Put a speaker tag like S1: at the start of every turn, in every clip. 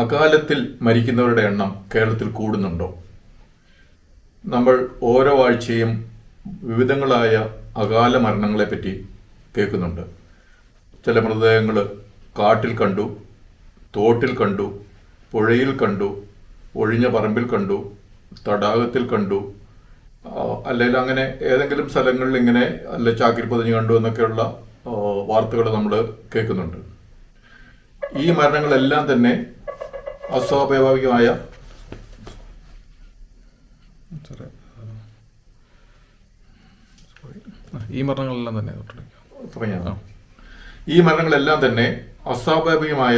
S1: അകാലത്തിൽ മരിക്കുന്നവരുടെ എണ്ണം കേരളത്തിൽ കൂടുന്നുണ്ടോ? നമ്മൾ ഓരോ ആഴ്ചയും വിവിധങ്ങളായ അകാല മരണങ്ങളെപ്പറ്റി കേൾക്കുന്നുണ്ട്. ചില മൃതദേഹങ്ങൾ കാട്ടിൽ കണ്ടു, തോട്ടിൽ കണ്ടു, പുഴയിൽ കണ്ടു, ഒഴിഞ്ഞ പറമ്പിൽ കണ്ടു, തടാകത്തിൽ കണ്ടു, അല്ലെങ്കിൽ അങ്ങനെ ഏതെങ്കിലും സ്ഥലങ്ങളിൽ ഇങ്ങനെ അല്ല ചാക്കിൽ പൊതിഞ്ഞ് കണ്ടു എന്നൊക്കെയുള്ള വാർത്തകൾ നമ്മൾ കേൾക്കുന്നുണ്ട്. ഈ മരണങ്ങളെല്ലാം തന്നെ അസ്വാഭാവികമായ അസ്വാഭാവികമായ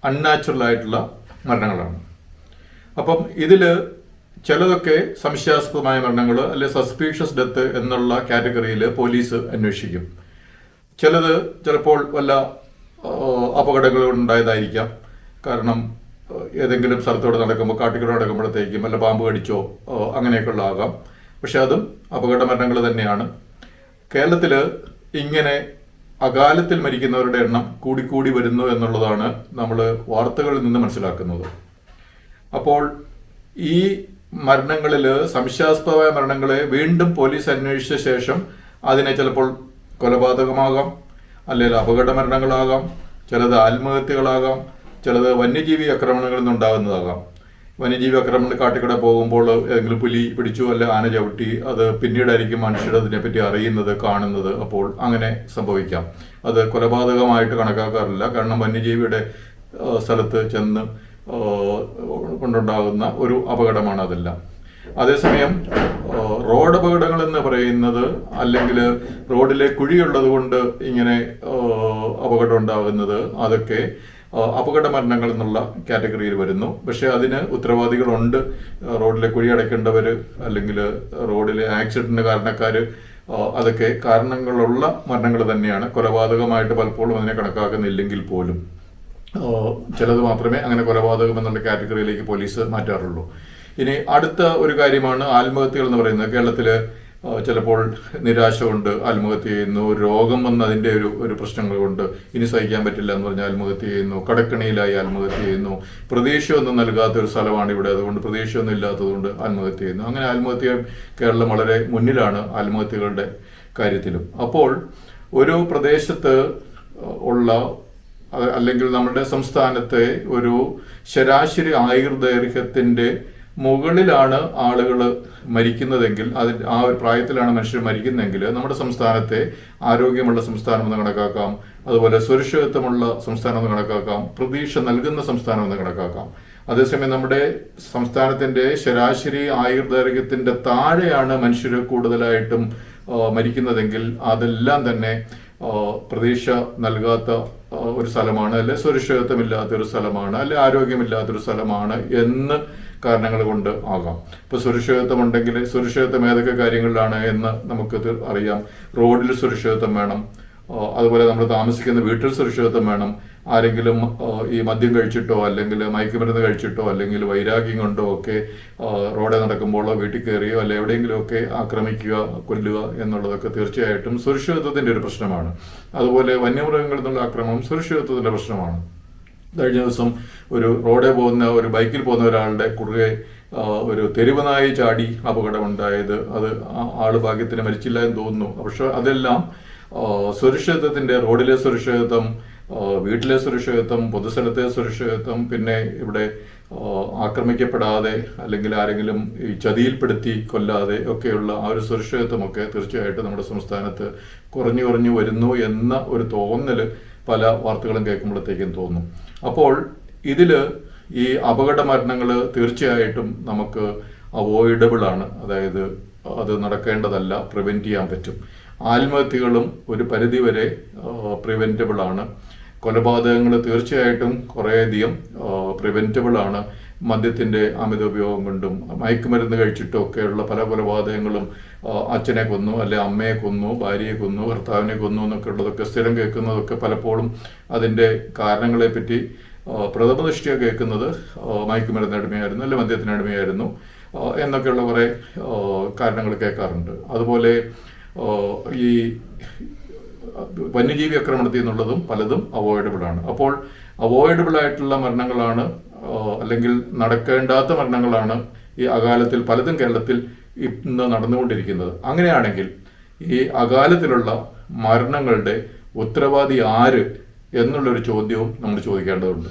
S1: അൺനാച്ചുറൽ ആയിട്ടുള്ള മരണങ്ങളാണ്. അപ്പം ഇതിൽ ചിലതൊക്കെ സംശയാസ്പദമായ മരണങ്ങൾ അല്ലെ സസ്പീഷ്യസ് ഡെത്ത് എന്നുള്ള കാറ്റഗറിയിൽ പോലീസ് അന്വേഷിക്കും. ചിലത് ചിലപ്പോൾ വല്ല അപകടങ്ങൾ ഉണ്ടായതായിരിക്കാം. കാരണം ഏതെങ്കിലും സ്ഥലത്തോടെ നടക്കുമ്പോൾ കാട്ടിക്കൂടെ നടക്കുമ്പോഴത്തേക്കും വല്ല പാമ്പ് കടിച്ചോ അങ്ങനെയൊക്കെയുള്ള ആകാം. പക്ഷെ അതും അപകട മരണങ്ങൾ തന്നെയാണ്. കേരളത്തിൽ ഇങ്ങനെ അകാലത്തിൽ മരിക്കുന്നവരുടെ എണ്ണം കൂടിക്കൂടി വരുന്നു എന്നുള്ളതാണ് നമ്മൾ വാർത്തകളിൽ നിന്ന് മനസ്സിലാക്കുന്നത്. അപ്പോൾ ഈ മരണങ്ങളിൽ സംശയാസ്പദമായ മരണങ്ങളെ വീണ്ടും പോലീസ് അന്വേഷിച്ച ശേഷം അതിനെ ചിലപ്പോൾ കൊലപാതകമാകാം, അല്ലെങ്കിൽ അപകട മരണങ്ങളാകാം, ചിലത് ആത്മഹത്യകളാകാം, ചിലത് വന്യജീവി ആക്രമണങ്ങളിൽ നിന്നുണ്ടാകുന്നതാകാം. വന്യജീവി ആക്രമണങ്ങൾ കാട്ടിക്കൂടെ പോകുമ്പോൾ ഏതെങ്കിലും പുലി പിടിച്ചു അല്ലെ ആന ചവിട്ടി, അത് പിന്നീടായിരിക്കും മനുഷ്യർ അതിനെപ്പറ്റി അറിയുന്നത്, കാണുന്നത്. അപ്പോൾ അങ്ങനെ സംഭവിക്കാം. അത് കൊലപാതകമായിട്ട് കണക്കാക്കാറില്ല. കാരണം വന്യജീവിയുടെ സ്ഥലത്ത് ചെന്ന് കൊണ്ടുണ്ടാകുന്ന ഒരു അപകടമാണ് അതെല്ലാം. അതേസമയം റോഡ് അപകടങ്ങൾ എന്ന് പറയുന്നത്, അല്ലെങ്കിൽ റോഡിലെ കുഴിയുള്ളത് കൊണ്ട് ഇങ്ങനെ അപകടം ഉണ്ടാകുന്നത്, അതൊക്കെ അപകട മരണങ്ങൾ എന്നുള്ള കാറ്റഗറിയിൽ വരുന്നു. പക്ഷെ അതിന് ഉത്തരവാദികളുണ്ട്. റോഡിലെ കുഴി അടയ്ക്കേണ്ടവർ, അല്ലെങ്കിൽ റോഡിലെ ആക്സിഡന്റിന് കാരണക്കാർ, അതൊക്കെ കാരണങ്ങളുള്ള മരണങ്ങൾ തന്നെയാണ്. കൊലപാതകമായിട്ട് പലപ്പോഴും അതിനെ കണക്കാക്കുന്നില്ലെങ്കിൽ പോലും ചിലത് മാത്രമേ അങ്ങനെ കൊലപാതകം എന്നുള്ള കാറ്റഗറിയിലേക്ക് പോലീസ് മാറ്റാറുള്ളൂ. ഇനി അടുത്ത ഒരു കാര്യമാണ് ആത്മഹത്യകൾ എന്ന് പറയുന്നത്. കേരളത്തിൽ ചിലപ്പോൾ നിരാശ കൊണ്ട് ആത്മഹത്യ ചെയ്യുന്നു, രോഗം വന്ന് അതിൻ്റെ ഒരു പ്രശ്നങ്ങൾ കൊണ്ട് ഇനി സഹിക്കാൻ പറ്റില്ല എന്ന് പറഞ്ഞാൽ ആത്മഹത്യ ചെയ്യുന്നു, കടക്കണിയിലായി ആത്മഹത്യ ചെയ്യുന്നു, പ്രതീക്ഷയൊന്നും നൽകാത്തൊരു സ്ഥലമാണ് ഇവിടെ, അതുകൊണ്ട് പ്രതീക്ഷയൊന്നും ഇല്ലാത്തതുകൊണ്ട് ആത്മഹത്യ ചെയ്യുന്നു. അങ്ങനെ ആത്മഹത്യ കേരളം വളരെ മുന്നിലാണ് ആത്മഹത്യകളുടെ കാര്യത്തിലും. അപ്പോൾ ഒരു പ്രദേശത്ത് ഉള്ള അല്ലെങ്കിൽ നമ്മുടെ സംസ്ഥാനത്തെ ഒരു ശരാശരി ആയുർദൈർഘ്യത്തിൻ്റെ മുകളിലാണ് ആളുകൾ മരിക്കുന്നതെങ്കിൽ, ആ ഒരു പ്രായത്തിലാണ് മനുഷ്യർ മരിക്കുന്നതെങ്കിൽ നമ്മുടെ സംസ്ഥാനത്തെ ആരോഗ്യമുള്ള സംസ്ഥാനം എന്ന് കണക്കാക്കാം, അതുപോലെ സുരക്ഷിതത്വമുള്ള സംസ്ഥാനം എന്ന് കണക്കാക്കാം, പ്രതീക്ഷ നൽകുന്ന സംസ്ഥാനം എന്ന് കണക്കാക്കാം. അതേസമയം നമ്മുടെ സംസ്ഥാനത്തിൻ്റെ ശരാശരി ആയുർദൈർഘ്യത്തിൻ്റെ താഴെയാണ് മനുഷ്യർ കൂടുതലായിട്ടും മരിക്കുന്നതെങ്കിൽ അതെല്ലാം തന്നെ പ്രതീക്ഷ നൽകാത്ത ഒരു സ്ഥലമാണ്, അല്ലെ സുരക്ഷിതത്വമില്ലാത്തൊരു സ്ഥലമാണ്, അല്ലെ ആരോഗ്യമില്ലാത്തൊരു സ്ഥലമാണ് എന്ന് കാരണങ്ങൾ കൊണ്ട് ആകാം. ഇപ്പോൾ സുരക്ഷിതത്വം ഉണ്ടെങ്കിൽ സുരക്ഷിതത്വം ഏതൊക്കെ കാര്യങ്ങളിലാണ് എന്ന് നമുക്ക് അറിയാം. റോഡിൽ സുരക്ഷിതത്വം വേണം, അതുപോലെ നമ്മൾ താമസിക്കുന്ന വീട്ടിൽ സുരക്ഷിതത്വം വേണം. ആരെങ്കിലും ഈ മദ്യം കഴിച്ചിട്ടോ അല്ലെങ്കിൽ മയക്കുമരുന്ന് കഴിച്ചിട്ടോ അല്ലെങ്കിൽ വൈരാഗ്യം കൊണ്ടോ ഒക്കെ റോഡിൽ നടക്കുമ്പോഴോ വീട്ടിൽ കയറിയോ അല്ലെ എവിടെയെങ്കിലുമൊക്കെ ആക്രമിക്കുക, കൊല്ലുക എന്നുള്ളതൊക്കെ തീർച്ചയായിട്ടും സുരക്ഷിതത്വത്തിൻ്റെ ഒരു പ്രശ്നമാണ്. അതുപോലെ വന്യമൃഗങ്ങളിൽ നിന്നുള്ള ആക്രമണം സുരക്ഷിതത്വത്തിൻ്റെ പ്രശ്നമാണ്. കഴിഞ്ഞ ദിവസം ഒരു റോഡിൽ പോകുന്ന ഒരു ബൈക്കിൽ പോകുന്ന ഒരാളുടെ കുറുകെ ഒരു തെരുവ് നായി ചാടി അപകടമുണ്ടായത്, അത് ആള് ഭാഗ്യത്തിന് മരിച്ചില്ല എന്ന് തോന്നുന്നു. പക്ഷെ അതെല്ലാം സുരക്ഷിതത്വത്തിൻ്റെ, റോഡിലെ സുരക്ഷിതത്വം, വീട്ടിലെ സുരക്ഷിതത്വം, പൊതുസ്ഥലത്തെ സുരക്ഷിതത്വം, പിന്നെ ഇവിടെ ആക്രമിക്കപ്പെടാതെ അല്ലെങ്കിൽ ആരെങ്കിലും ഈ ചതിയിൽപ്പെടുത്തി കൊല്ലാതെ ഒക്കെയുള്ള ആ ഒരു സുരക്ഷിതത്വമൊക്കെ തീർച്ചയായിട്ടും നമ്മുടെ സംസ്ഥാനത്ത് കുറഞ്ഞു വരുന്നു എന്ന ഒരു തോന്നൽ പല വാർത്തകളും കേൾക്കുമ്പോഴത്തേക്കും തോന്നും. അപ്പോൾ ഇതിൽ ഈ അപകട മരണങ്ങൾ തീർച്ചയായിട്ടും നമുക്ക് അവോയ്ഡബിൾ ആണ്, അതായത് അത് നടക്കേണ്ടതല്ല, പ്രിവെൻറ്റ് ചെയ്യാൻ പറ്റും. ആത്മഹത്യകളും ഒരു പരിധിവരെ പ്രിവെൻറ്റബിൾ ആണ്. കൊലപാതകങ്ങൾ തീർച്ചയായിട്ടും കുറേയധികം പ്രിവെൻറ്റബിൾ ആണ്. മദ്യത്തിൻ്റെ അമിത ഉപയോഗം കൊണ്ടും മയക്കുമരുന്ന് കഴിച്ചിട്ടും ഒക്കെയുള്ള പല കൊലപാതകങ്ങളും, അച്ഛനെ കൊന്നു, അല്ലെ അമ്മയെ കൊന്നു, ഭാര്യയെ കൊന്നു, ഭർത്താവിനെ കൊന്നു എന്നൊക്കെ ഉള്ളതൊക്കെ സ്ഥിരം കേൾക്കുന്നതൊക്കെ പലപ്പോഴും അതിൻ്റെ കാരണങ്ങളെപ്പറ്റി പ്രഥമദൃഷ്ടിയ കേൾക്കുന്നത് മയക്കുമരുന്ന് അടിമയായിരുന്നു, അല്ലെ മദ്യത്തിന് അടിമയായിരുന്നു എന്നൊക്കെയുള്ള കുറേ കാരണങ്ങൾ കേൾക്കാറുണ്ട്. അതുപോലെ ഈ വന്യജീവി ആക്രമണത്തിൽ നിന്നുള്ളതും പലതും അവോയ്ഡബിൾ ആണ്. അപ്പോൾ അവോയ്ഡബിൾ ആയിട്ടുള്ള മരണങ്ങളാണ്, അല്ലെങ്കിൽ നടക്കേണ്ടാത്ത മരണങ്ങളാണ് ഈ അകാലത്തിൽ പലതും കേരളത്തിൽ ഇന്ന് നടന്നുകൊണ്ടിരിക്കുന്നത്. അങ്ങനെയാണെങ്കിൽ ഈ അകാലത്തിലുള്ള മരണങ്ങളുടെ ഉത്തരവാദി ആര് എന്നുള്ളൊരു ചോദ്യവും നമ്മൾ ചോദിക്കേണ്ടതുണ്ട്.